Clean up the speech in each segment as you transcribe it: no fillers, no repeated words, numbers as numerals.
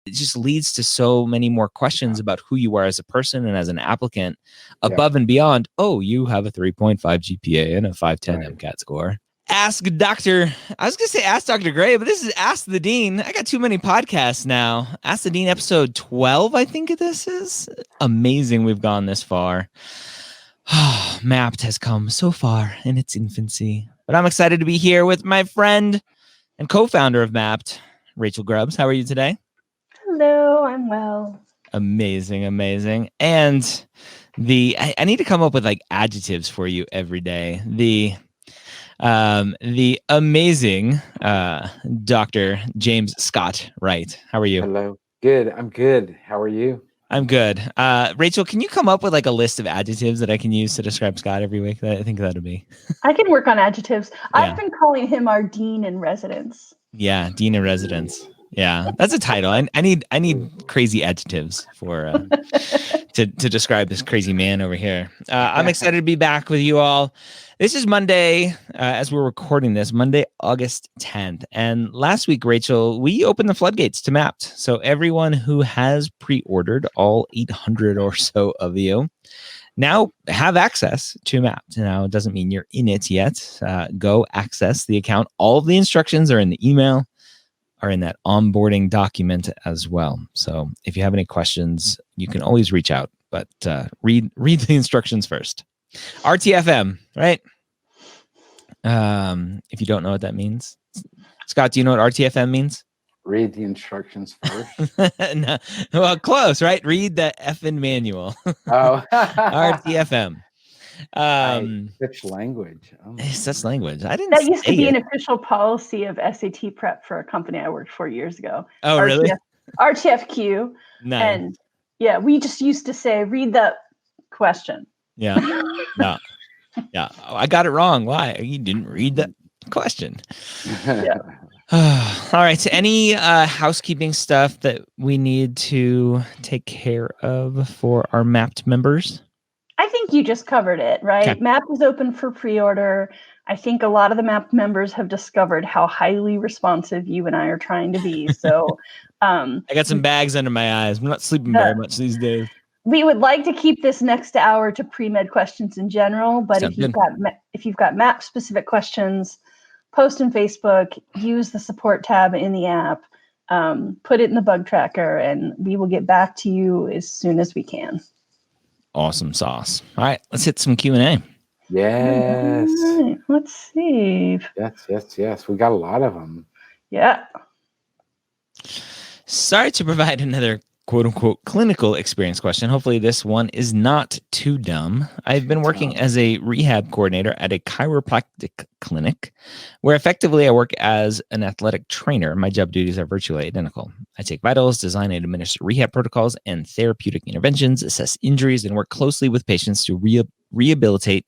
it just leads to so many more questions about who you are as a person and as an applicant above and beyond. Oh, you have a 3.5 GPA and a 510 MCAT score. Ask Dr. I was going to say Ask Dr. Gray, but this is Ask the Dean. I got too many podcasts now. Ask the Dean episode 12, I think this is. Amazing we've gone this far. Mapped has come so far in its infancy. But I'm excited to be here with my friend and co-founder of Mapped, Rachel Grubbs. How are you today? Hello, I'm well. Amazing. And I need to come up with like adjectives for you every day. The amazing Dr. James Scott Wright. How are you? Hello. Good. I'm good. How are you? I'm good. Rachel, can you come up with like a list of adjectives that I can use to describe Scott every week? I think that'd be. I can work on adjectives. Yeah. I've been calling him our dean in residence. Yeah, dean in residence. Yeah, that's a title. I need crazy adjectives for to describe this crazy man over here. I'm excited to be back with you all. This is Monday, as we're recording this, Monday, August 10th. And last week, Rachel, we opened the floodgates to Mapped. So everyone who has pre-ordered, all 800 or so of you, now have access to Mapped. Now, it doesn't mean you're in it yet. Go access the account. All of the instructions are in the email, are in that onboarding document as well. So if you have any questions, you can always reach out, but read the instructions first. RTFM, right? If you don't know what that means, Scott, do you know what RTFM means? Read the instructions first. No, well, close, right? Read the effing manual. Oh, RTFM. Such language. Oh such language. I didn't. That used to be it. An official policy of SAT prep for a company I worked for years ago. Oh, really? RTFQ. Nice. And yeah, we just used to say, read the question. Yeah. No. Yeah. Oh, I got it wrong. Why? You didn't read the question. Yeah. All right. So any housekeeping stuff that we need to take care of for our Mapped members? I think you just covered it, right? Okay. Mapped is open for pre-order. I think a lot of the Mapped members have discovered how highly responsive you and I are trying to be. So I got some bags under my eyes. I'm not sleeping very much these days. We would like to keep this next hour to pre-med questions in general, but if you've got Mapped specific questions, post in Facebook, use the support tab in the app, put it in the bug tracker, and we will get back to you as soon as we can. Awesome sauce. All right, let's hit some Q&A. Yes. Right, let's see. Yes. We got a lot of them. Yeah. Sorry to provide another quote unquote clinical experience question. Hopefully this one is not too dumb. I've been working as a rehab coordinator at a chiropractic clinic where effectively I work as an athletic trainer. My job duties are virtually identical. I take vitals, design and administer rehab protocols and therapeutic interventions, assess injuries, and work closely with patients to rehabilitate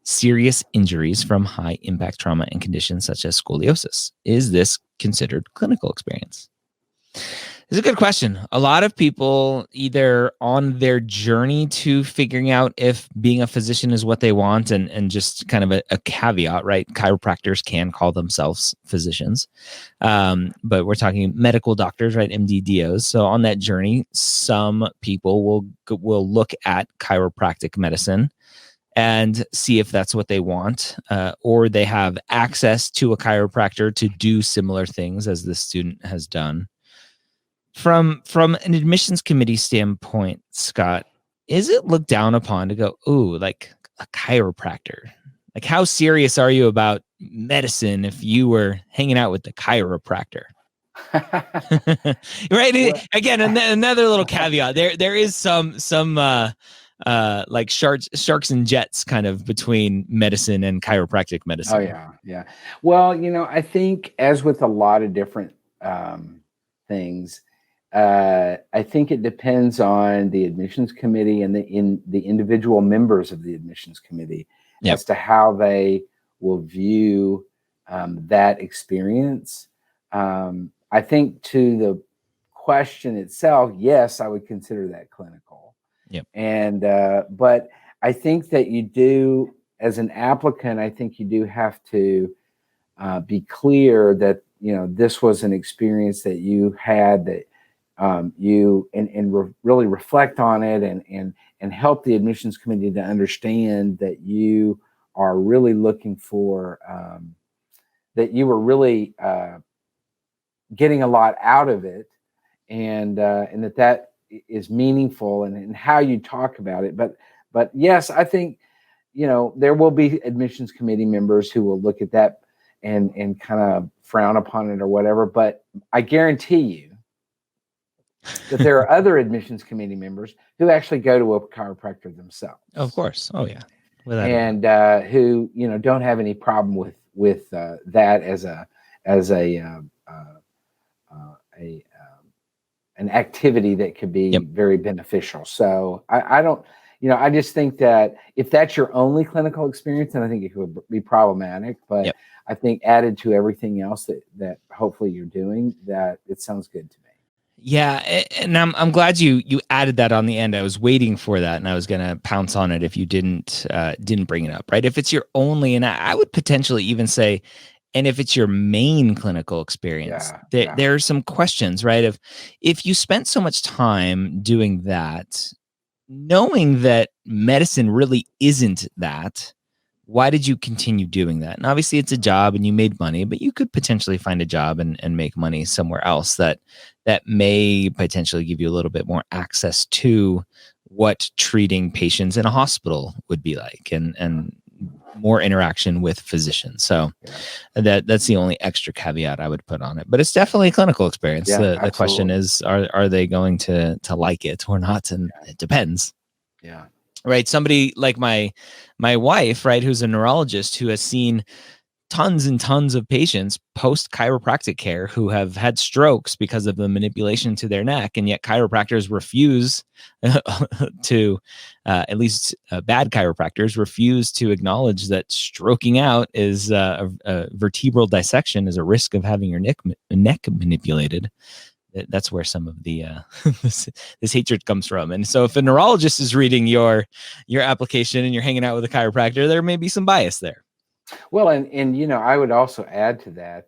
serious injuries from high impact trauma and conditions such as scoliosis. Is this considered clinical experience? It's a good question. A lot of people either on their journey to figuring out if being a physician is what they want and just kind of a caveat, right? Chiropractors can call themselves physicians, but we're talking medical doctors, right? MD-DOs. So on that journey, some people will look at chiropractic medicine and see if that's what they want, or they have access to a chiropractor to do similar things as the student has done. From an admissions committee standpoint, Scott, is it looked down upon to go, ooh, like a chiropractor? Like, how serious are you about medicine if you were hanging out with the chiropractor? Right? Well, again, another little caveat. There is some like sharks and jets kind of between medicine and chiropractic medicine. Oh yeah. Well, I think as with a lot of different things, I think it depends on the admissions committee and the individual members of the admissions committee as to how they will view that experience. I think to the question itself, yes, I would consider that clinical. Yep. And but I think that you do, as an applicant, I think you do have to be clear that this was an experience that you had that really reflect on it and help the admissions committee to understand that you are really looking for, that you were really getting a lot out of it, and that is meaningful, and how you talk about it. But yes, I think, there will be admissions committee members who will look at that and kind of frown upon it or whatever. But I guarantee you that there are other admissions committee members who actually go to a chiropractor themselves. Of course. Oh yeah. And who, don't have any problem with that as an activity that could be very beneficial. So I don't, I just think that if that's your only clinical experience, then I think it could be problematic. But I think added to everything else that hopefully you're doing, that it sounds good to me. Yeah, and I'm glad you added that on the end. I was waiting for that, and I was going to pounce on it if you didn't bring it up, right? If it's your only, and I would potentially even say, and if it's your main clinical experience, there are some questions, right? If you spent so much time doing that, knowing that medicine really isn't that, why did you continue doing that? And obviously it's a job and you made money, but you could potentially find a job and make money somewhere else that may potentially give you a little bit more access to what treating patients in a hospital would be like, and more interaction with physicians. So that's the only extra caveat I would put on it. But it's definitely a clinical experience. The question is, are they going to like it or not? And it depends. Yeah. Right. Somebody like my wife, right, who's a neurologist, who has seen tons and tons of patients post chiropractic care who have had strokes because of the manipulation to their neck, and yet chiropractors refuse to, at least bad chiropractors refuse to acknowledge that stroking out is a vertebral dissection is a risk of having your neck manipulated. That's where some of the this hatred comes from. And so if a neurologist is reading your application and you're hanging out with a chiropractor, there may be some bias there. Well, and I would also add to that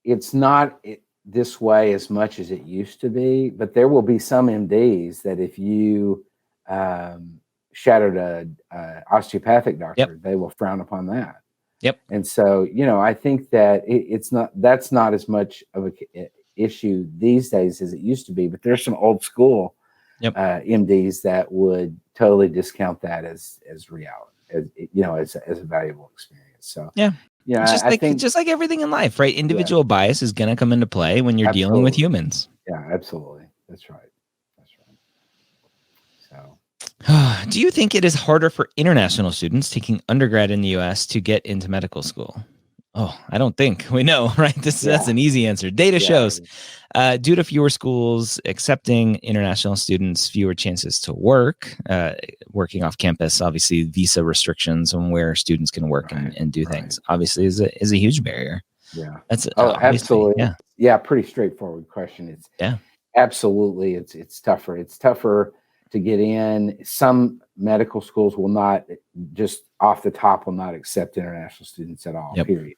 it's not this way as much as it used to be, but there will be some MDs that if you shadowed a osteopathic doctor, they will frown upon that. Yep. And so, I think that that's not as much of a issue these days as it used to be, but there's some old school MDs that would totally discount that as reality, as a valuable experience. So, just like everything in life, right? Individual bias is going to come into play when you're dealing with humans. Yeah, absolutely. That's right. So, do you think it is harder for international students taking undergrad in the U.S. to get into medical school? Oh, I don't think. We know, right? That's an easy answer. Data shows due to fewer schools accepting international students, fewer chances to work, working off campus, obviously visa restrictions on where students can work and do things, obviously is a huge barrier. Yeah. That's absolutely. Yeah. Pretty straightforward question. It's absolutely. It's tougher. It's tougher to get in. Some medical schools will not, just off the top, will not accept international students at all, period.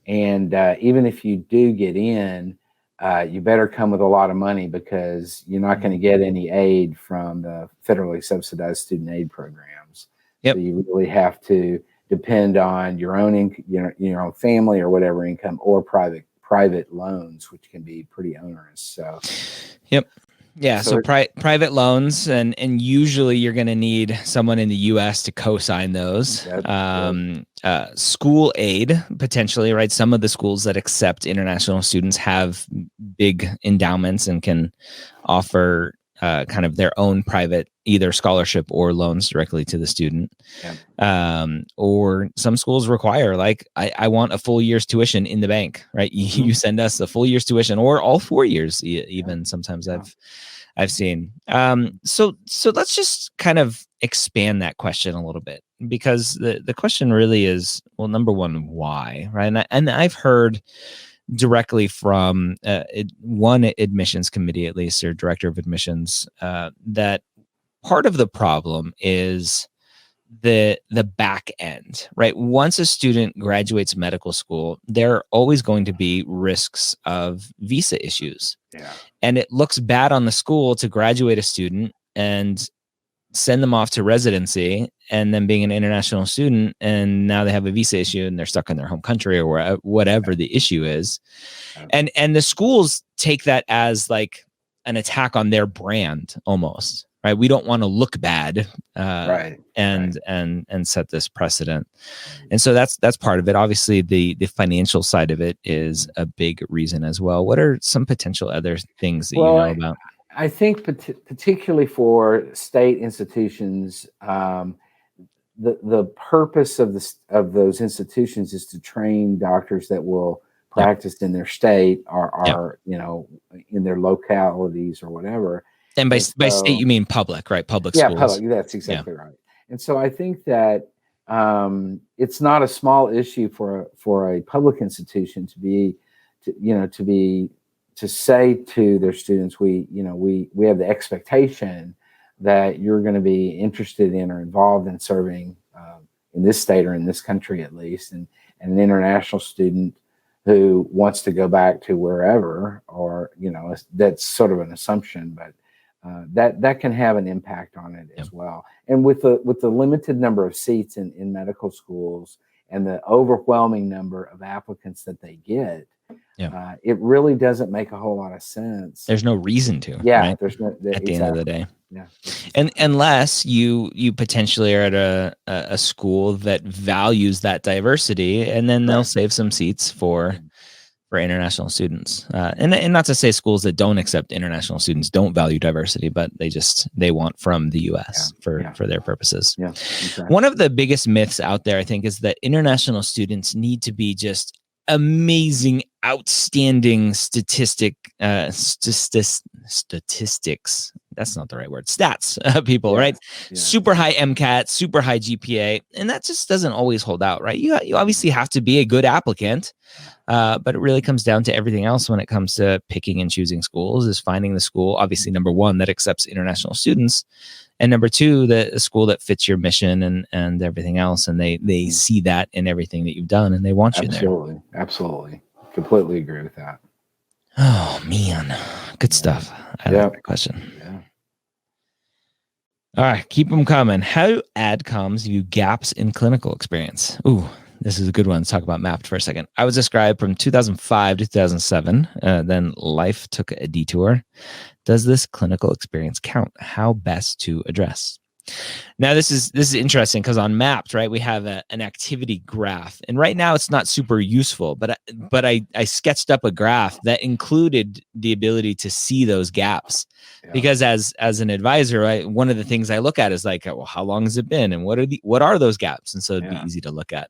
And even if you do get in, you better come with a lot of money, because you're not going to get any aid from the federally subsidized student aid programs. So you really have to depend on your own, your own family or whatever income, or private loans, which can be pretty onerous. So, Yeah, so private loans, and usually you're going to need someone in the U.S. to co-sign those. School aid, potentially, right? Some of the schools that accept international students have big endowments and can offer kind of their own private either scholarship or loans directly to the student. Or some schools require, like, I want a full year's tuition in the bank, right? You send us a full year's tuition, or all 4 years, even sometimes I've seen. So let's just kind of expand that question a little bit, because the question really is, well, number one, why, right? And I've heard directly from one admissions committee, at least, or director of admissions, that part of the problem is the back end, right? Once a student graduates medical school, there are always going to be risks of visa issues. Yeah. And it looks bad on the school to graduate a student and send them off to residency and then being an international student, and now they have a visa issue and they're stuck in their home country or whatever the issue is. And the schools take that as like an attack on their brand almost, right? We don't want to look bad, and set this precedent. And so that's part of it. Obviously, the financial side of it is a big reason as well. What are some potential other things that you know about? I think particularly for state institutions, the purpose of those institutions is to train doctors that will practice in their state or you know, in their localities or whatever. And by state, you mean public, right? Public schools. Yeah, public. That's exactly right. And so I think that it's not a small issue for a public institution to say to their students, we have the expectation that you're going to be interested in or involved in serving in this state or in this country at least, and an international student who wants to go back to wherever, or that's sort of an assumption, but that can have an impact on it as well. And with the limited number of seats in medical schools and the overwhelming number of applicants that they get, it really doesn't make a whole lot of sense. There's no reason to. Yeah, right? there's no at the end of the day. Yeah, and unless you potentially are at a school that values that diversity, and then they'll save some seats for international students. And not to say schools that don't accept international students don't value diversity, but they want from the U.S. for their purposes. Yeah, exactly. One of the biggest myths out there, I think, is that international students need to be just amazing, outstanding statistics. That's not the right word. Stats people, right? Yeah. Super high MCAT, super high GPA. And that just doesn't always hold out, right? You obviously have to be a good applicant, but it really comes down to everything else when it comes to picking and choosing schools, is finding the school, obviously, number one, that accepts international students. And number two, the school that fits your mission and everything else. And they see that in everything that you've done, and they want you there. Absolutely. Completely agree with that. Oh, man. Good stuff. I like that question. Yeah. All right. Keep them coming. How do AdComs view gaps in clinical experience? Ooh, this is a good one. Let's talk about MAPT for a second. I was a scribe from 2005 to 2007. Then life took a detour. Does this clinical experience count? How best to address? Now, this is interesting because on MAPT, right, we have an activity graph, and right now it's not super useful, but I sketched up a graph that included the ability to see those gaps, because as an advisor, right, one of the things I look at is like, well, how long has it been, and what are those gaps, and so it'd be easy to look at.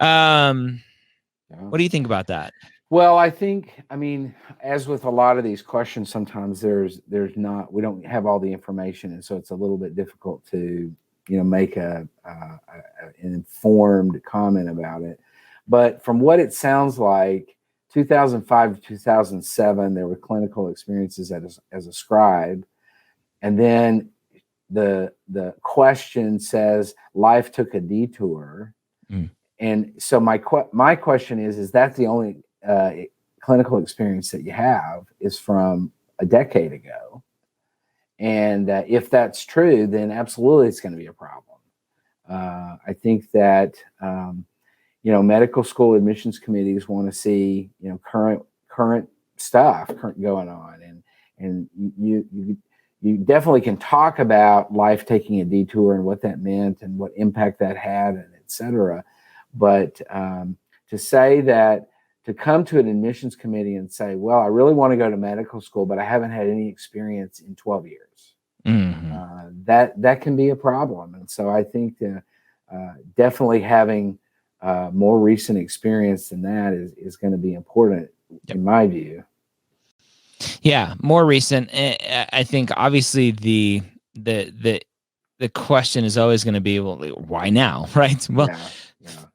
What do you think about that? Well, I mean, as with a lot of these questions, sometimes we don't have all the information. And so it's a little bit difficult to, make an informed comment about it. But from what it sounds like, 2005 to 2007, there were clinical experiences as a scribe. And then the question says life took a detour. And so my question is that the only clinical experience that you have is from a decade ago? And if that's true, then absolutely it's going to be a problem. I think that medical school admissions committees want to see current stuff going on, and you definitely can talk about life taking a detour and what that meant and what impact that had, and et cetera. But to say that, to come to an admissions committee and say, well, I really want to go to medical school, but I haven't had any experience in 12 years, that can be a problem. And so I think definitely having more recent experience than that is going to be important in my view. Yeah, more recent. I think obviously the question is always going to be, well, why now, right? Well,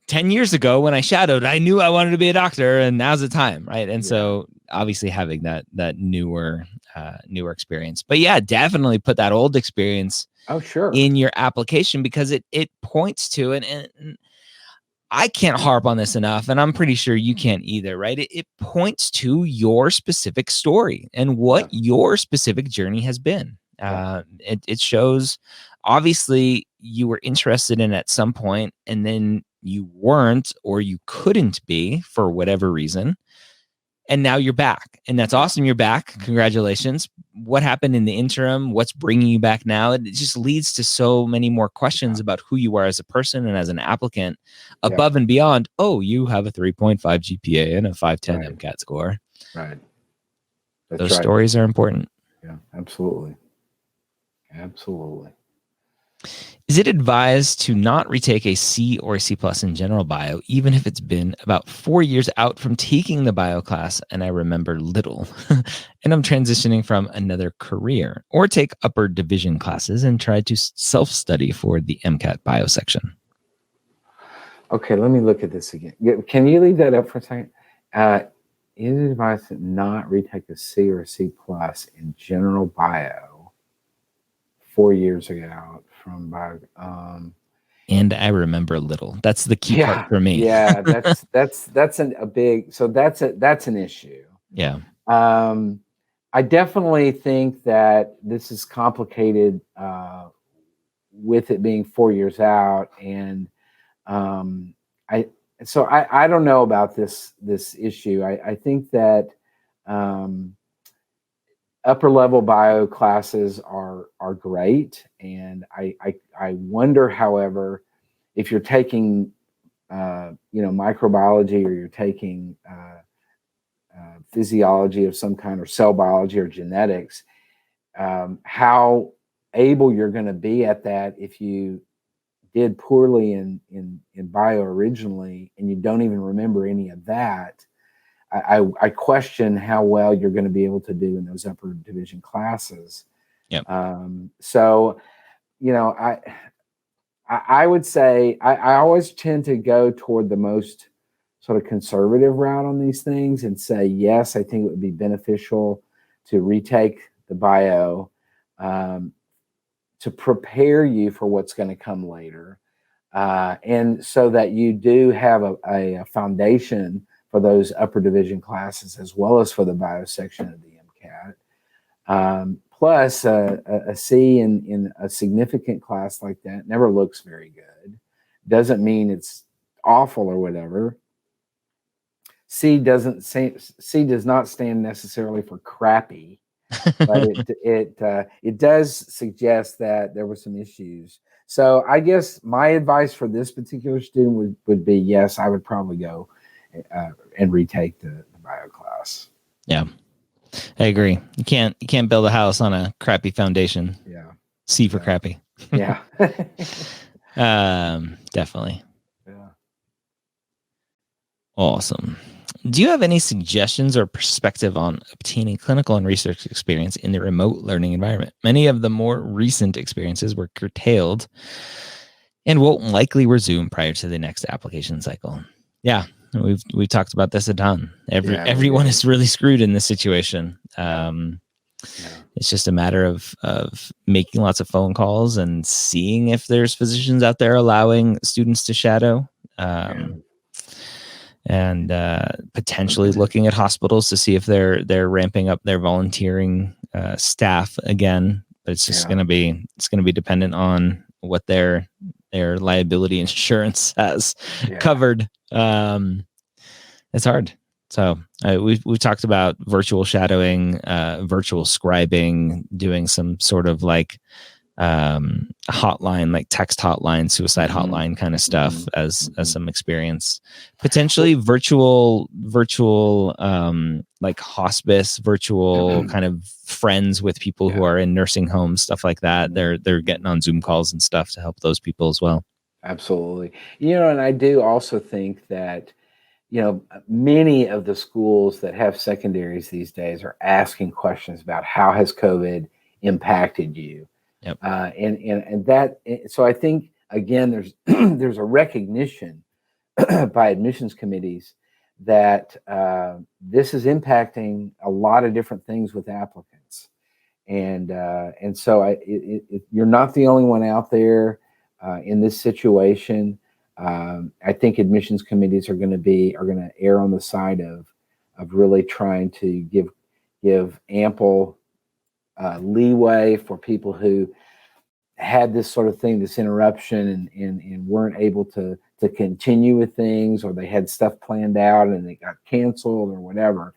10 years ago when I shadowed, I knew I wanted to be a doctor, and now's the time, right? And so obviously having that newer experience. But yeah, definitely put that old experience in your application, because it points to it. And I can't harp on this enough, and I'm pretty sure you can't either, right? It points to your specific story and what your specific journey has been. It shows, obviously, you were interested in at some point, and then you weren't, or you couldn't be for whatever reason. And now you're back, and that's awesome. You're back. Congratulations. What happened in the interim? What's bringing you back now? It just leads to so many more questions about who you are as a person and as an applicant, above and beyond, oh, you have a 3.5 GPA and a 510 MCAT score. Right. Those stories are important. Yeah, absolutely. Absolutely. Is it advised to not retake a C or a C+ in general bio, even if it's been about 4 years out from taking the bio class and I remember little, and I'm transitioning from another career, or take upper division classes and try to self-study for the MCAT bio section? Okay, let me look at this again. Can you leave that up for a second? Is it advised to not retake a C or a C+ in general bio 4 years ago from bio? And I remember little. That's the key part for me. Yeah, that's a big. So that's an issue. Yeah. I definitely think that this is complicated with it being 4 years out, and I don't know about this issue. I think that upper level bio classes are great, and I wonder, however, if you're taking microbiology, or you're taking physiology of some kind, or cell biology, or genetics, how able you're going to be at that if you did poorly in bio originally and you don't even remember any of that. I question how well you're going to be able to do in those upper division classes. Yep. So, I would say I always tend to go toward the most sort of conservative route on these things and say, yes, I think it would be beneficial to retake the bio to prepare you for what's going to come later. And so that you do have a foundation for those upper division classes, as well as for the bio section of the MCAT. Plus, a C in a significant class like that never looks very good. Doesn't mean it's awful or whatever. C does not stand necessarily for crappy, but it does suggest that there were some issues. So I guess my advice for this particular student would be, yes, I would probably go and retake the bio class. Yeah, I agree. You can't build a house on a crappy foundation. Yeah. C for crappy. Yeah. Definitely. Yeah. Awesome. Do you have any suggestions or perspective on obtaining clinical and research experience in the remote learning environment? Many of the more recent experiences were curtailed and won't likely resume prior to the next application cycle. Yeah, we've talked about this a ton. Everyone is really screwed in this situation. It's just a matter of making lots of phone calls and seeing if there's physicians out there allowing students to shadow. And potentially looking at hospitals to see if they're ramping up their volunteering staff again. But it's just going to be dependent on what their liability insurance has covered. It's hard. So we've talked about virtual shadowing, virtual scribing, doing some sort of like hotline, like text hotline, suicide hotline kind of stuff as some experience. Potentially virtual like hospice, virtual kind of friends with people who are in nursing homes, stuff like that. They're getting on Zoom calls and stuff to help those people as well. Absolutely. And I do also think that many of the schools that have secondaries these days are asking questions about how has COVID impacted you. Yep. And that, so I think, again, there's a recognition by admissions committees that this is impacting a lot of different things with applicants. And so you're not the only one out there in this situation. I think admissions committees are going to err on the side of really trying to give ample leeway for people who had this sort of thing, this interruption, and weren't able to continue with things, or they had stuff planned out and it got canceled or whatever.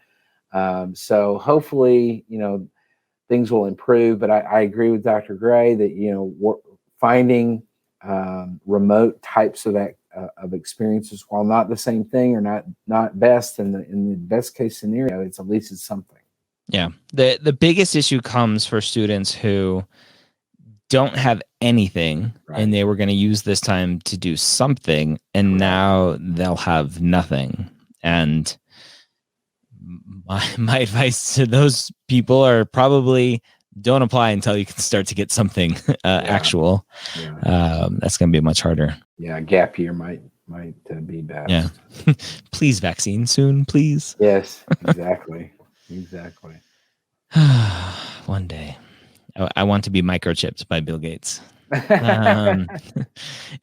So hopefully, things will improve. But I agree with Dr. Gray that finding remote types of experiences, while not the same thing or not best in the best case scenario, it's something. Yeah, the biggest issue comes for students who don't have anything, right, and they were going to use this time to do something, and now they'll have nothing. And my advice to those people are probably don't apply until you can start to get something actual. Yeah. That's going to be much harder. Yeah, gap year might be best. Yeah. Please vaccine soon, please. Yes, exactly. Exactly. One day. I want to be microchipped by Bill Gates.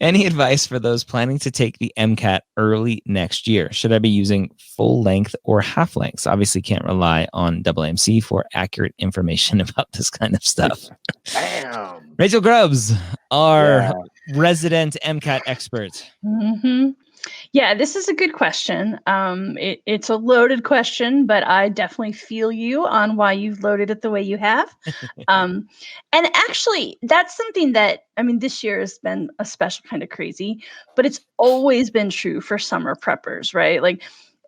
Any advice for those planning to take the MCAT early next year? Should I be using full length or half lengths? Obviously can't rely on AAMC for accurate information about this kind of stuff. Bam. Rachel Grubbs, our resident MCAT expert. Mm-hmm. Yeah, this is a good question. It's a loaded question, but I definitely feel you on why you've loaded it the way you have. And actually, that's something that, this year has been a special kind of crazy, but it's always been true for summer preppers, right? Like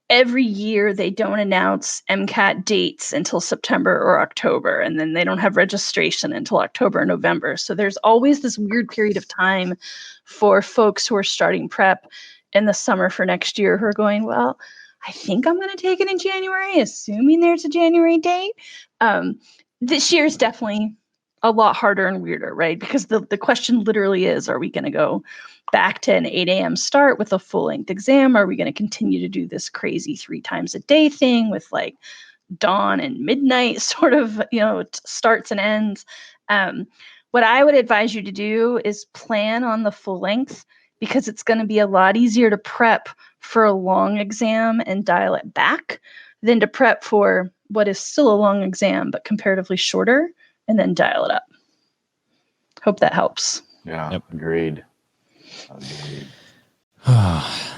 every year they don't announce MCAT dates until September or October, and then they don't have registration until October or November. So there's always this weird period of time for folks who are starting prep in the summer for next year who are going, well, I think I'm going to take it in January, assuming there's a January date. This year is definitely a lot harder and weirder, right? Because the question literally is, are we going to go back to an 8 a.m. start with a full-length exam? Are we going to continue to do this crazy 3 times a day thing with like dawn and midnight sort of, starts and ends? What I would advise you to do is plan on the full length, because it's going to be a lot easier to prep for a long exam and dial it back than to prep for what is still a long exam, but comparatively shorter, and then dial it up. Hope that helps. Yeah, yep. Agreed. The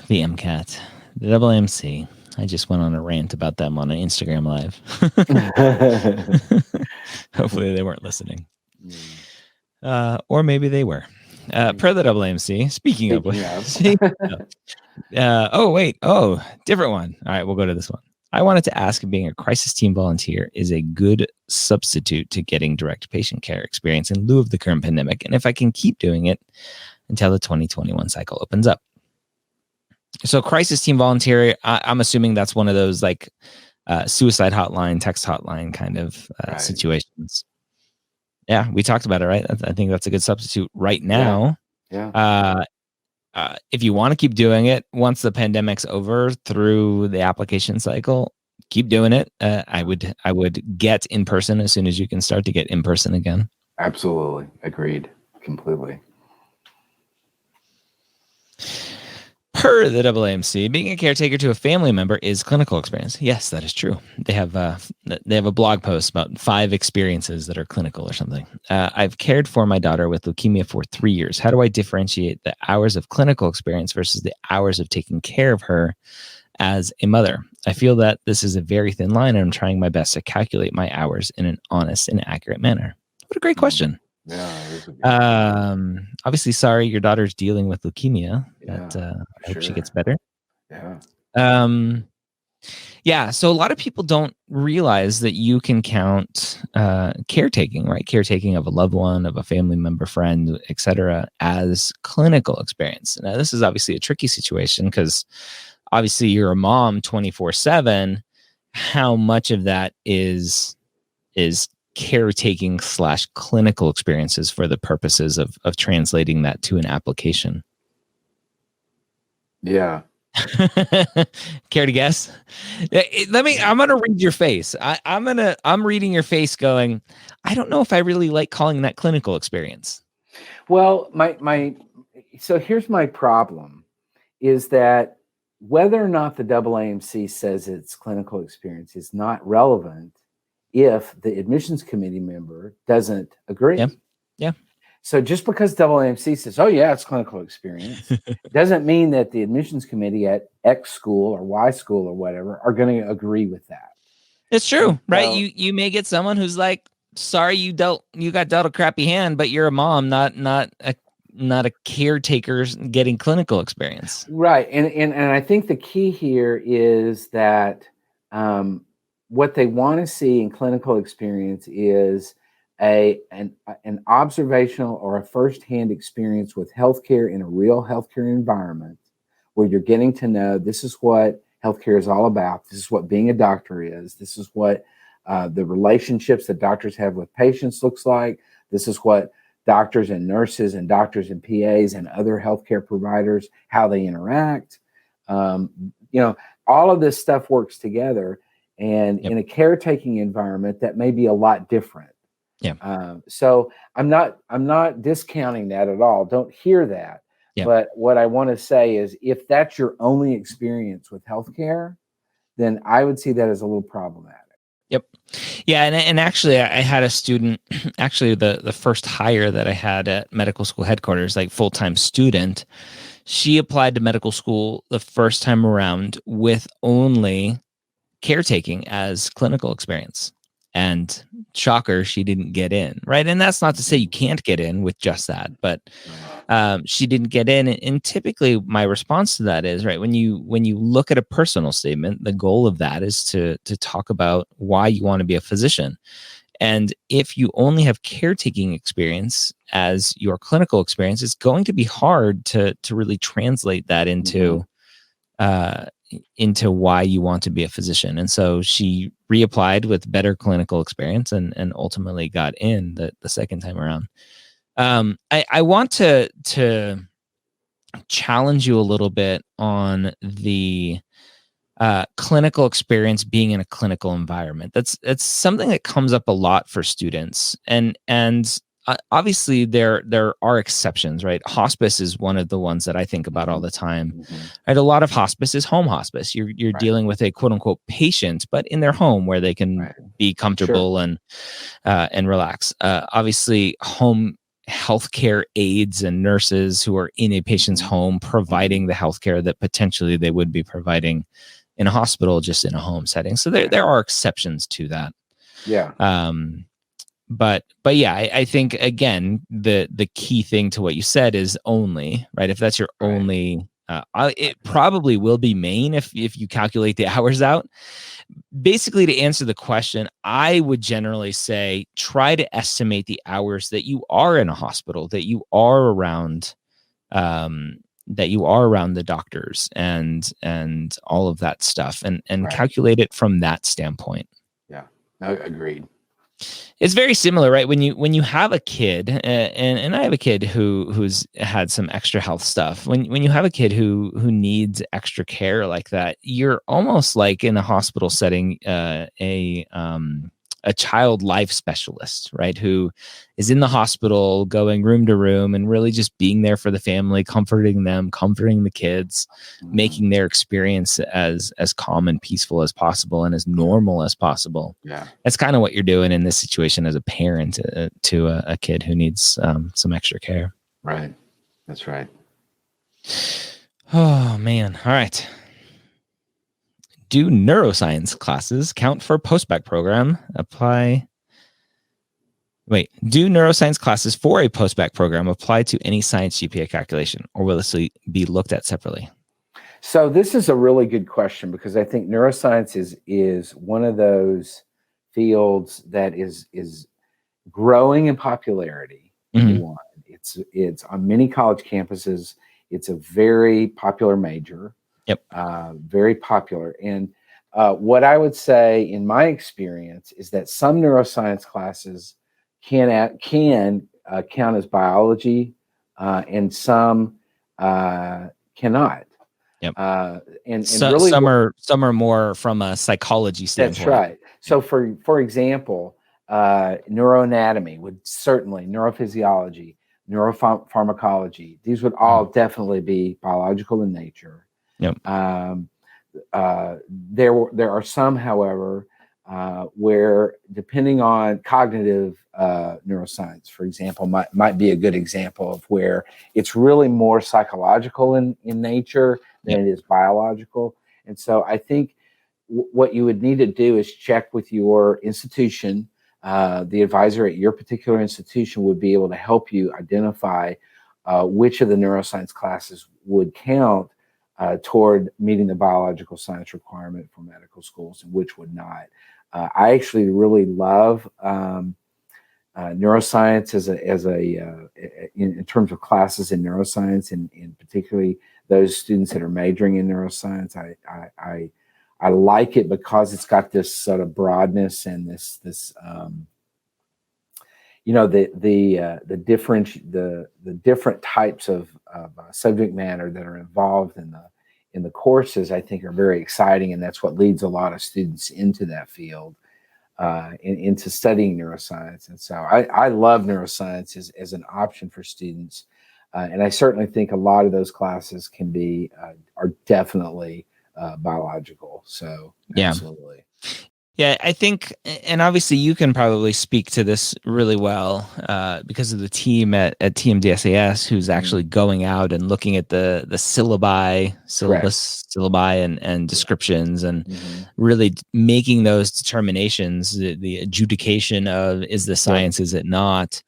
MCAT, the AAMC. I just went on a rant about them on an Instagram Live. Hopefully they weren't listening. Or maybe they were. Per the AAMC, speaking of which, different one. All right, we'll go to this one. I wanted to ask if being a crisis team volunteer is a good substitute to getting direct patient care experience in lieu of the current pandemic, and if I can keep doing it until the 2021 cycle opens up. So crisis team volunteer, I'm assuming that's one of those like suicide hotline, text hotline kind of situations. Yeah, we talked about it, right? I think that's a good substitute right now. Yeah. If you want to keep doing it once the pandemic's over through the application cycle, keep doing it. I would get in person as soon as you can start to get in person again. Absolutely. Agreed. Completely. Per the AAMC, being a caretaker to a family member is clinical experience. Yes, that is true. They have a blog post about 5 experiences that are clinical or something. I've cared for my daughter with leukemia for 3 years. How do I differentiate the hours of clinical experience versus the hours of taking care of her as a mother? I feel that this is a very thin line, and I'm trying my best to calculate my hours in an honest and accurate manner. What a great question. Yeah. Obviously, sorry your daughter's dealing with leukemia. But I hope she gets better. Yeah. So a lot of people don't realize that you can count caretaking, right? Caretaking of a loved one, of a family member, friend, etc., as clinical experience. Now, this is obviously a tricky situation because obviously you're a mom 24/7. How much of that is caretaking / clinical experiences for the purposes of translating that to an application? Yeah. Care to guess? I'm going to read your face. I'm reading your face going, I don't know if I really like calling that clinical experience. Well, so here's my problem is that whether or not the AAMC says it's clinical experience is not relevant if the admissions committee member doesn't agree. Yeah. Yeah. So just because AAMC says, oh yeah, it's clinical experience, doesn't mean that the admissions committee at X school or Y school or whatever are going to agree with that. It's true, right? You may get someone who's like, sorry, you got dealt a crappy hand, but you're a mom, not a caretaker getting clinical experience. Right. And I think the key here is that what they want to see in clinical experience is an observational or a firsthand experience with healthcare in a real healthcare environment where you're getting to know this is what healthcare is all about. This is what being a doctor is. This is what the relationships that doctors have with patients looks like. This is what doctors and nurses and doctors and PAs and other healthcare providers, how they interact. All of this stuff works together. And in a caretaking environment, that may be a lot different. Yeah. So I'm not discounting that at all. Don't hear that. Yeah. But what I want to say is if that's your only experience with healthcare, then I would see that as a little problematic. Yep. Yeah. And actually I had a student, actually the first hire that I had at medical school headquarters, like full-time student, she applied to medical school the first time around with only caretaking as clinical experience. And shocker, she didn't get in, right? And that's not to say you can't get in with just that, but she didn't get in. And typically my response to that is, right, when you look at a personal statement, the goal of that is to talk about why you want to be a physician. And if you only have caretaking experience as your clinical experience, it's going to be hard to really translate that into why you want to be a physician. And so she reapplied with better clinical experience and ultimately got in the second time around. I want to challenge you a little bit on the clinical experience being in a clinical environment. That's something that comes up a lot for students, and obviously there are exceptions, right? Hospice is one of the ones that I think about all the time. Mm-hmm. Right, a lot of hospice is home hospice. You're dealing with a quote unquote patient, but in their home where they can be comfortable and relax. Obviously, home healthcare aides and nurses who are in a patient's home providing the healthcare that potentially they would be providing in a hospital, just in a home setting. So there are exceptions to that. Yeah. But yeah, I think again, the key thing to what you said is only, right? If that's your only, it probably will be main if you calculate the hours out. Basically, to answer the question, I would generally say try to estimate the hours that you are in a hospital, that you are around, the doctors and all of that stuff, and calculate it from that standpoint. Yeah, agreed. It's very similar, right? When you have a kid, and I have a kid who's had some extra health stuff. When you have a kid who needs extra care like that, you're almost like in a hospital setting, a child life specialist, right? Who is in the hospital, going room to room, and really just being there for the family, comforting them, comforting the kids, making their experience as calm and peaceful as possible and as normal as possible. Yeah, that's kind of what you're doing in this situation as a parent to a kid who needs some extra care. Right. That's right. Oh man. All right. Do neuroscience classes count for postbac program? Do neuroscience classes for a postbac program apply to any science GPA calculation, or will this be looked at separately? So this is a really good question because I think neuroscience is one of those fields that is growing in popularity. Mm-hmm. It's on many college campuses. It's a very popular major. Yep. Very popular. And what I would say in my experience is that some neuroscience classes can count as biology and some cannot. Yep. And So, really, some are more from a psychology standpoint. that's right. So for example, neuroanatomy would certainly, neurophysiology, neuropharmacology, these would all definitely be biological in nature. Yep. There are some, however, where depending on cognitive neuroscience, for example, might be a good example of where it's really more psychological in nature than it is biological. And so I think what you would need to do is check with your institution. The advisor at your particular institution would be able to help you identify which of the neuroscience classes would count toward meeting the biological science requirement for medical schools and which would not. I actually really love neuroscience in terms of classes in neuroscience, and particularly those students that are majoring in neuroscience. I like it because it's got this sort of broadness and this the different types of subject matter that are involved in the courses, I think, are very exciting, and that's what leads a lot of students into that field, into studying neuroscience. And so I love neuroscience as an option for students, and I certainly think a lot of those classes are definitely biological. So absolutely. Yeah, I think, and obviously you can probably speak to this really well because of the team at TMDSAS who's actually going out and looking at the syllabi and descriptions and really making those determinations, the adjudication of is the science, is it not?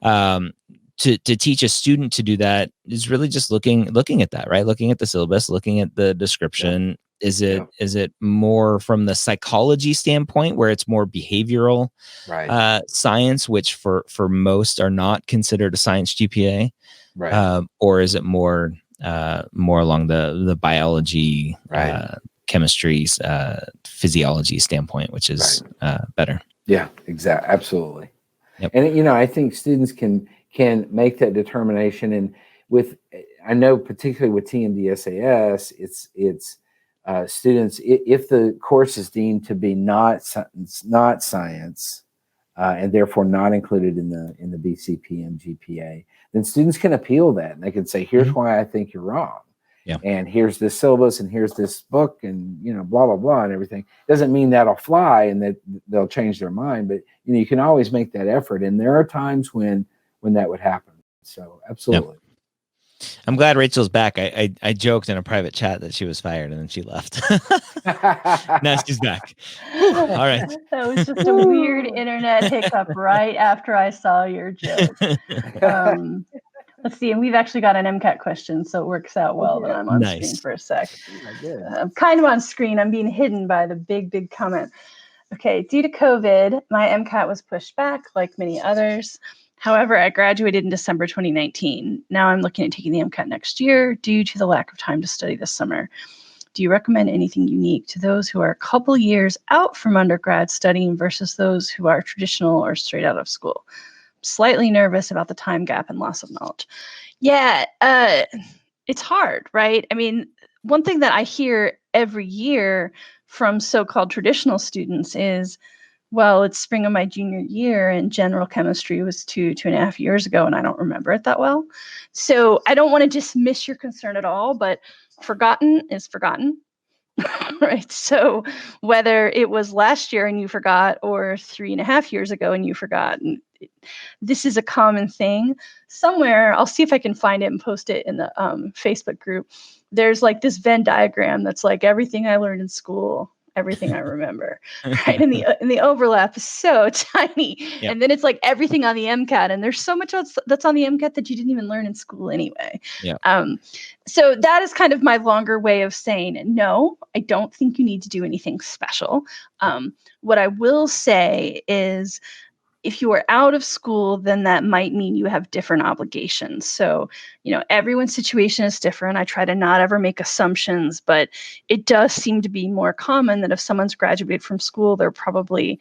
To teach a student to do that is really just looking at that, right? Looking at the syllabus, looking at the description. Is it more from the psychology standpoint where it's more behavioral science, which for most are not considered a science GPA, or is it more along the biology, chemistry, physiology standpoint, which is better? Yeah, exactly, absolutely. Yep. And I think students can make that determination, and I know particularly with TMDSAS, it's students, if the course is deemed to be not science, and therefore not included in the BCPM GPA, then students can appeal that, and they can say, here's why I think you're wrong. And here's this syllabus, and here's this book, and blah blah blah, and everything. Doesn't mean that'll fly and that they'll change their mind, but you can always make that effort, and there are times when that would happen. So absolutely. Yep. I'm glad Rachel's back. I joked in a private chat that she was fired and then she left. Now she's back. All right. That was just a weird internet hiccup right after I saw your joke. Let's see. And we've actually got an MCAT question, so it works out well that I'm on screen for a sec. I'm kind of on screen. I'm being hidden by the big comment. Okay. Due to COVID, my MCAT was pushed back like many others. However, I graduated in December 2019. Now I'm looking at taking the MCAT next year due to the lack of time to study this summer. Do you recommend anything unique to those who are a couple years out from undergrad studying versus those who are traditional or straight out of school? I'm slightly nervous about the time gap and loss of knowledge. Yeah, it's hard, right? I mean, one thing that I hear every year from so-called traditional students is, well, it's spring of my junior year and general chemistry was 2.5 years ago, and I don't remember it that well. So I don't want to dismiss your concern at all, but forgotten is forgotten, right? So whether it was last year and you forgot or 3.5 years ago and you forgot, this is a common thing. Somewhere, I'll see if I can find it and post it in the Facebook group. There's like this Venn diagram that's like everything I learned in school, everything I remember, right? And the overlap is so tiny. Yep. And then it's like everything on the MCAT, and there's so much else that's on the MCAT that you didn't even learn in school anyway. Yep. So that is kind of my longer way of saying, no, I don't think you need to do anything special. What I will say is, if you are out of school, then that might mean you have different obligations. So, everyone's situation is different. I try to not ever make assumptions, but it does seem to be more common that if someone's graduated from school, they're probably,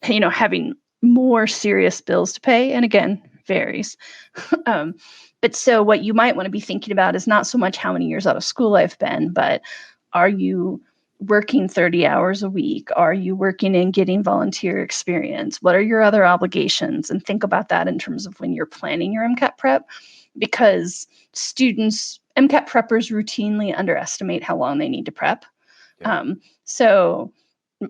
having more serious bills to pay. And again, varies. But so what you might want to be thinking about is not so much how many years out of school I've been, but are you working 30 hours a week? Are you working and getting volunteer experience? What are your other obligations? And think about that in terms of when you're planning your MCAT prep, because MCAT preppers routinely underestimate how long they need to prep. Yeah. So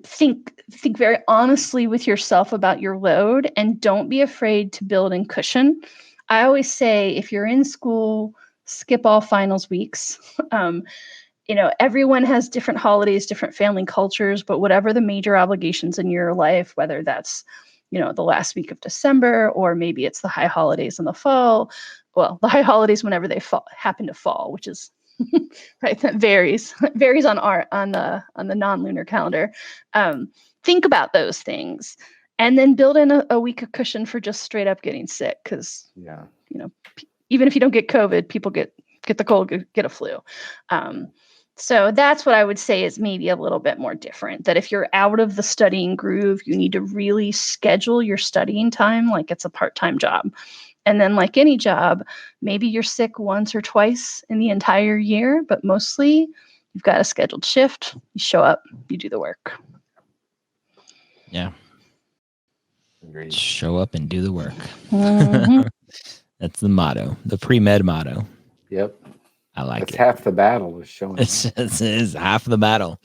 think very honestly with yourself about your load, and don't be afraid to build in cushion. I always say, if you're in school, skip all finals weeks. Everyone has different holidays, different family cultures, but whatever the major obligations in your life, whether that's, the last week of December, or maybe it's the high holidays in the fall. Well, the high holidays whenever they happen to fall, which is right. That varies on the non-lunar calendar. Think about those things, and then build in a week of cushion for just straight up getting sick. Because even if you don't get COVID, people get the cold, get a flu. So that's what I would say is maybe a little bit more different. That if you're out of the studying groove, you need to really schedule your studying time like it's a part-time job. And then, like any job, maybe you're sick once or twice in the entire year, but mostly you've got a scheduled shift. You show up, you do the work. Yeah. Agreed. Show up and do the work. Mm-hmm. That's the motto, the pre-med motto. Yep. I like That's it. half the battle is showing up. It's half the battle.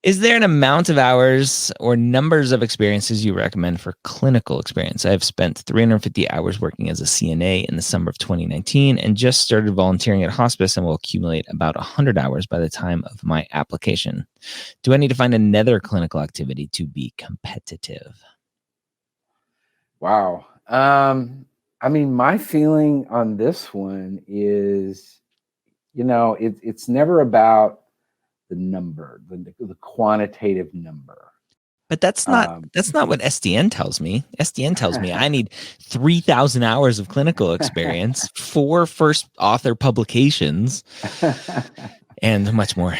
Is there an amount of hours or numbers of experiences you recommend for clinical experience? I've spent 350 hours working as a CNA in the summer of 2019 and just started volunteering at hospice and will accumulate about 100 hours by the time of my application. Do I need to find another clinical activity to be competitive? Wow. My feeling on this one is, it's never about the number, the quantitative number. But that's not what SDN tells me. SDN tells me I need 3,000 hours of clinical experience, 4 first author publications, and much more.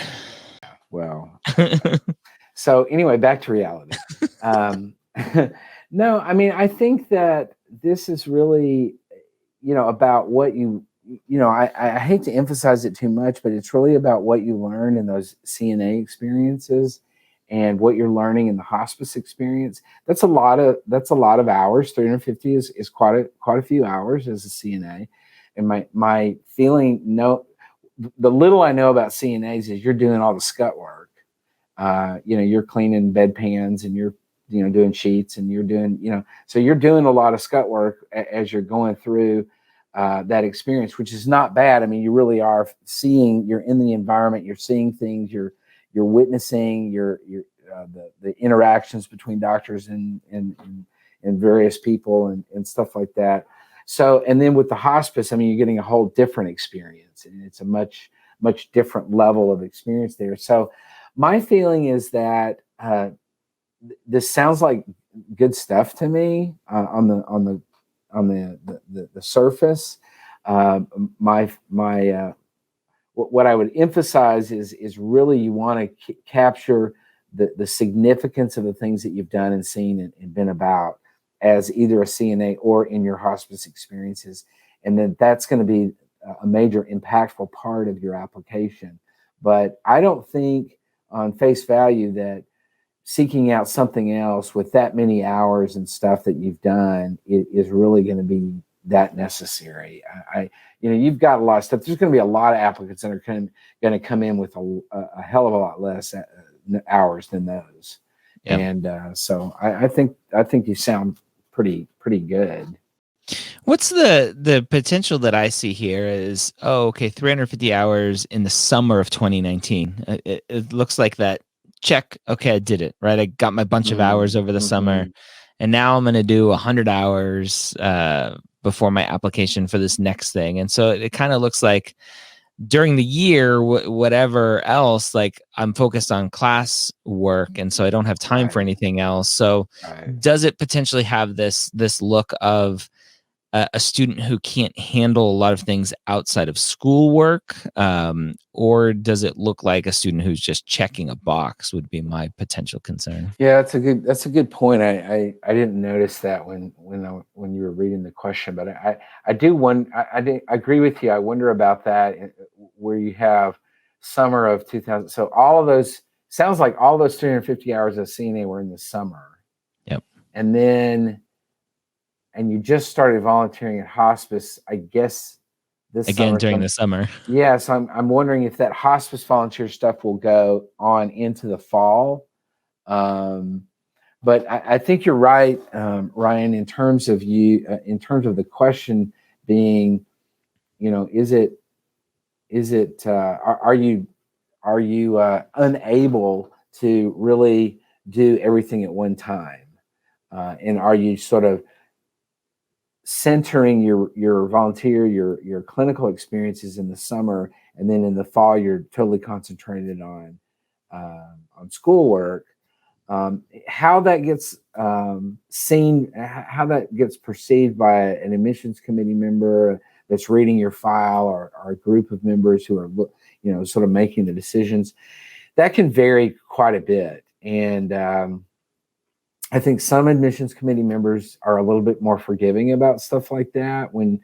Well, so anyway, back to reality. No, I think that this is really, about what I hate to emphasize it too much, but it's really about what you learn in those CNA experiences and what you're learning in the hospice experience. That's a lot of hours. 350 is quite a few hours as a CNA. And my feeling, the little I know about CNAs is you're doing all the scut work. You're cleaning bedpans and you're doing sheets, and you're doing, so you're doing a lot of scut work as you're going through that experience, which is not bad. You really are you're in the environment, you're seeing things, you're witnessing the interactions between doctors and various people and stuff like that. So, and then with the hospice, you're getting a whole different experience, and it's a much, much different level of experience there. So my feeling is that, this sounds like good stuff to me on the surface. What I would emphasize is really you want to capture the significance of the things that you've done and seen and been about as either a CNA or in your hospice experiences, and then that's going to be a major impactful part of your application. But I don't think on face value that seeking out something else with that many hours and stuff that you've done is really going to be that necessary. You've got a lot of stuff. There's going to be a lot of applicants that are going to come in with a hell of a lot less hours than those. Yep. And so I think you sound pretty good. What's the potential that I see here is, 350 hours in the summer of 2019. It looks like that. Check. Okay, I did it, right? I got my bunch of hours over the summer, and now I'm going to do 100 hours before my application for this next thing. And so it kind of looks like during the year, whatever else, like I'm focused on class work, and so I don't have time for anything else. So does it potentially have this look of a student who can't handle a lot of things outside of schoolwork, or does it look like a student who's just checking a box? Would be my potential concern. Yeah, that's a good point. I didn't notice that when you were reading the question, but I do I agree with you. I wonder about that, where you have summer of 2000. So all of those sounds like all those 350 hours of CNA were in the summer. Yep. And you just started volunteering at hospice, I guess, this again summer. during the summer. Yeah, so I'm wondering if that hospice volunteer stuff will go on into the fall. But I think you're right, Ryan, in terms of the question being, are you unable to really do everything at one time, and are you sort of centering your volunteer, your clinical experiences in the summer, and then in the fall you're totally concentrated on schoolwork. How that gets seen, how that gets perceived by an admissions committee member that's reading your file, or a group of members who are sort of making the decisions, that can vary quite a bit. And I think some admissions committee members are a little bit more forgiving about stuff like that when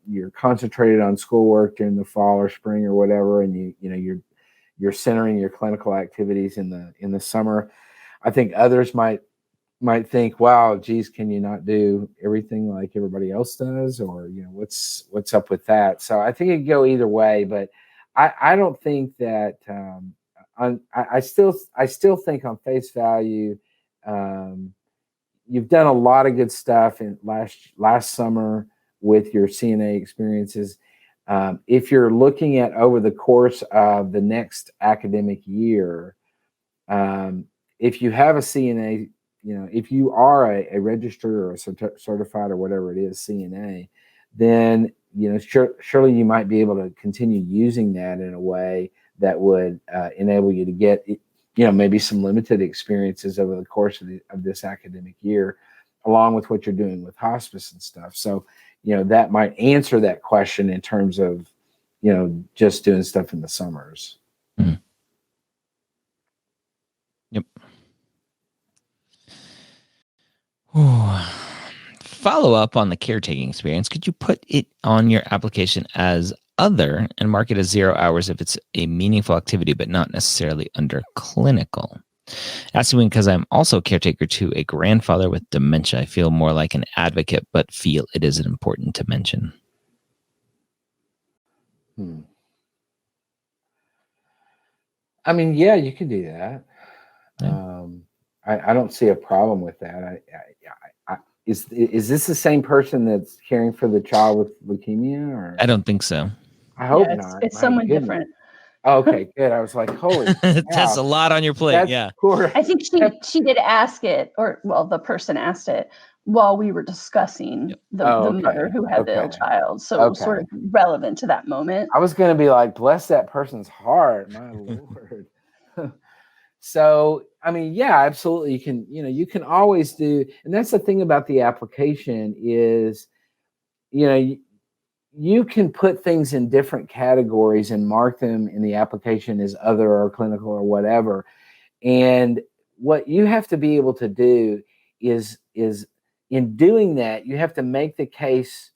you're concentrated on schoolwork during the fall or spring or whatever, and you're centering your clinical activities in the summer. I think others might think, wow, geez, can you not do everything like everybody else does, or what's up with that? So I think it could go either way, but I don't think that I still think on face value, you've done a lot of good stuff in last summer with your CNA experiences. If you're looking at over the course of the next academic year, if you have a CNA, if you are a registered or a certified or whatever it is CNA, then surely you might be able to continue using that in a way that would enable you to get maybe some limited experiences over the course of this academic year, along with what you're doing with hospice and stuff. So, that might answer that question in terms of, just doing stuff in the summers. Mm-hmm. Yep. Follow up on the caretaking experience. Could you put it on your application as other and mark it as 0 hours if it's a meaningful activity, but not necessarily under clinical? Asking because I'm also caretaker to a grandfather with dementia. I feel more like an advocate, but feel it is important to mention. I mean, yeah, you can do that. Yeah. I don't see a problem with that. Is this the same person that's caring for the child with leukemia? Or I don't think so. I hope not. It's someone different. Okay, good. I was like, holy that's a lot on your plate. Yeah. Poor. I think she did ask it, or the person asked it while we were discussing the mother who had the ill child. So sort of relevant to that moment. I was going to be like, bless that person's heart, my Lord. So, I mean, yeah, absolutely. You can always do, and that's the thing about the application is, you can put things in different categories and mark them in the application as other or clinical or whatever. And what you have to be able to do is in doing that, you have to make the case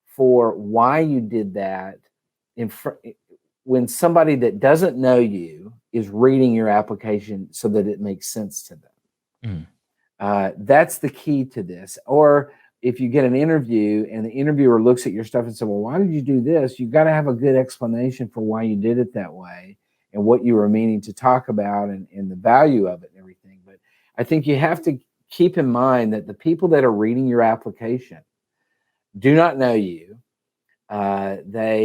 for why you did that when somebody that doesn't know you is reading your application so that it makes sense to them. That's the key to this. Or if you get an interview and the interviewer looks at your stuff and says, well, why did you do this? You've got to have a good explanation for why you did it that way and what you were meaning to talk about and the value of it and everything. But I think you have to keep in mind that the people that are reading your application do not know you. They're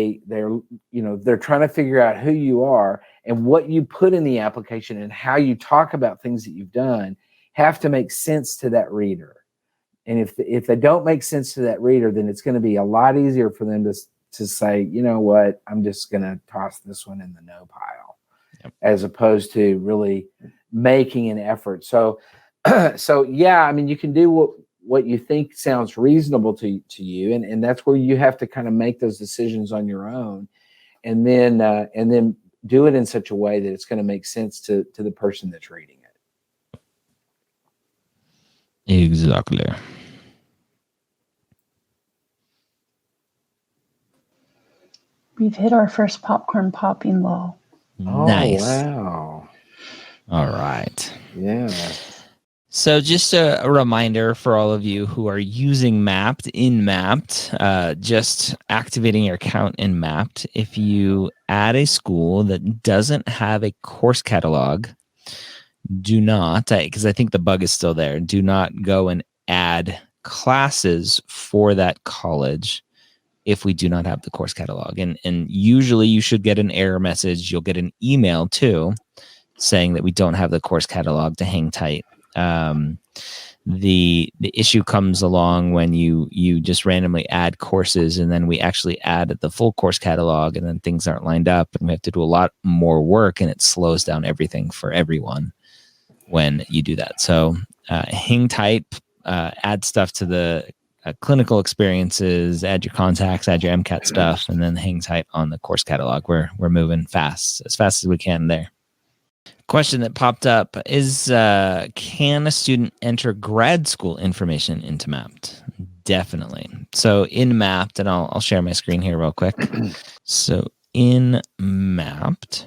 trying to figure out who you are, and what you put in the application and how you talk about things that you've done have to make sense to that reader. And if they don't make sense to that reader, then it's going to be a lot easier for them to say, you know what, I'm just going to toss this one in the no pile, as opposed to really making an effort. So yeah, I mean, you can do what you think sounds reasonable to you, and that's where you have to kind of make those decisions on your own, and then do it in such a way that it's going to make sense to the person that's reading it. Exactly. We've hit our first popcorn popping lull. Nice. Oh, wow. All right. Yeah. So just a reminder for all of you who are using Mapped in Mapped, just activating your account in Mapped. If you add a school that doesn't have a course catalog, do not, because I think the bug is still there, do not go and add classes for that college if we do not have the course catalog. And usually you should get an error message. You'll get an email too saying that we don't have the course catalog to hang tight. The issue comes along when you just randomly add courses, and then we actually add the full course catalog, and then things aren't lined up, and we have to do a lot more work, and it slows down everything for everyone when you do that. So hang tight, add stuff to the clinical experiences, add your contacts, add your MCAT stuff, and then hang tight on the course catalog. We're moving fast as we can there. Question that popped up is, can a student enter grad school information into Mapped? Definitely. So in Mapped, and I'll share my screen here real quick. So in Mapped,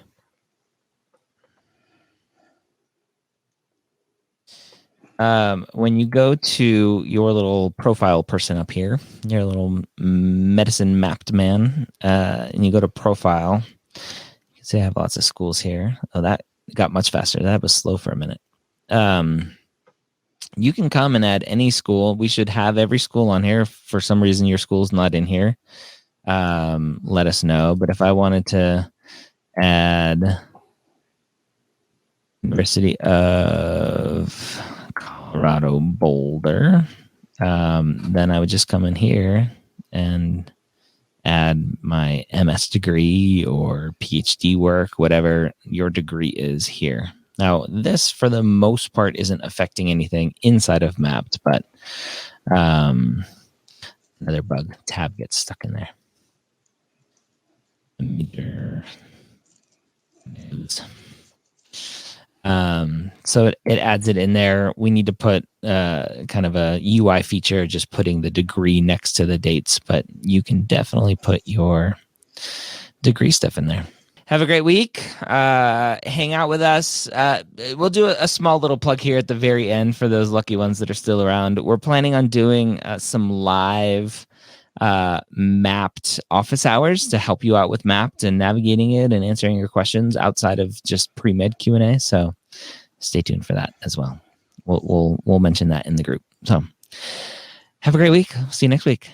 when you go to your little profile person up here, your little medicine mapped man, and you go to profile, you can see I have lots of schools here. Oh, that got much faster. That was slow for a minute. You can come and add any school. We should have every school on here. If for some reason your school's not in here, let us know. But if I wanted to add University of Colorado Boulder, then I would just come in here and add my MS degree or PhD work, whatever your degree is here. Now, this, for the most part, isn't affecting anything inside of Mapped, but another bug tab gets stuck in there. So it adds it in there. We need to put kind of a UI feature, just putting the degree next to the dates, but you can definitely put your degree stuff in there. Have a great week. Hang out with us. We'll do a small little plug here at the very end for those lucky ones that are still around. We're planning on doing some live Mapped office hours to help you out with Mapped and navigating it and answering your questions outside of just pre-med Q&A. So stay tuned for that as well. We'll mention that in the group. So have a great week. See you next week.